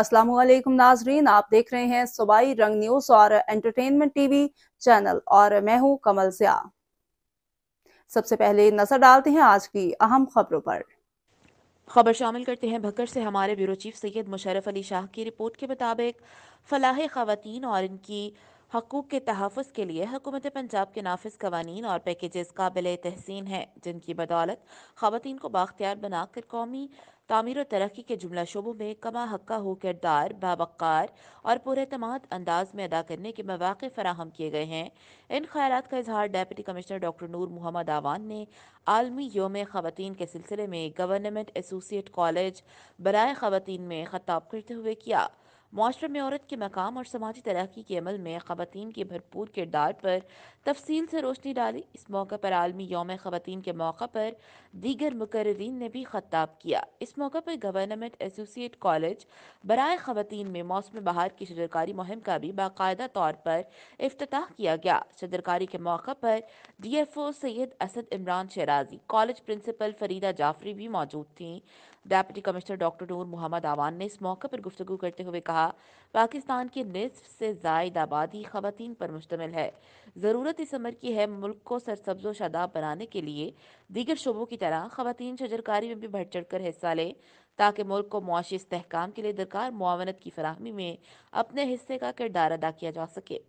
अस्सलाम वालेकुम नाजरीन, आप देख रहे हैं सूबाई रंग न्यूज और एंटरटेनमेंट टीवी चैनल और मैं हूं कमल ज़िया। सबसे पहले नजर डालते हैं आज की अहम खबरों पर। खबर शामिल करते हैं भक्कर से। हमारे ब्यूरो चीफ सैयद मुशर्रफ अली शाह की रिपोर्ट के मुताबिक फलाह ख़वातीन और इनकी हकूक़ के तहफ़्फ़ुज़ के लिए हुकूमत पंजाब के नाफिज कवानीन और पैकेजेस काबिल तहसीन हैं, जिनकी बदौलत ख़वातीन को बाख्तियार बनाकर कौमी तामीर और तरक्की के जुमला शोबों में कमा हक्का हो किरदार बावक़ार और पुरएतमाद अंदाज में अदा करने के मौक़े फ़राहम किए गए हैं। इन ख़यालात का इजहार डेप्यूटी कमिश्नर डॉक्टर नूर मोहम्मद आवान ने आलमी योम ख़वातीन के सिलसिले में गवर्नमेंट एसोसिएट कॉलेज बराए ख़वातीन में ख़िताब करते हुए किया। मुआशरे में औरत के मकाम और समाजी तरक्की के अमल में ख़वातीन के भरपूर किरदार पर तफसील से रोशनी डाली। इस मौके पर आलमी योम ख़वातीन के मौके पर दीगर मुकर्रिरीन ने भी ख़िताब किया। इस मौके पर गवर्नमेंट एसोसिएट कॉलेज बराए ख़वातीन में मौसम बहार की शजरकारी मुहिम का भी बाकायदा तौर पर इफ्तिताह किया गया। शजरकारी के मौके पर DFO Syed Asad Imran शराजी, college principal Farida Jafri भी मौजूद थीं। डेप्यूटी कमिश्नर डॉक्टर नूर मोहम्मद आवान ने इस मौके पर गुफ्तगू करते हुए कहा, पाकिस्तान की निस्फ से जायद आबादी ख़वातीन पर मुश्तमिल है। ज़रूरत इस अमर की है मुल्क को सरसब्ज़ व शादाब बनाने के लिए दीगर शोबों की तरह ख़वातीन शजरकारी में भी बढ़ चढ़ कर हिस्सा लें, ताकि मुल्क को मुआशी इस्तेहकाम के लिए दरकार मुआवनत की फराहमी में अपने हिस्से का किरदार अदा किया जा सके।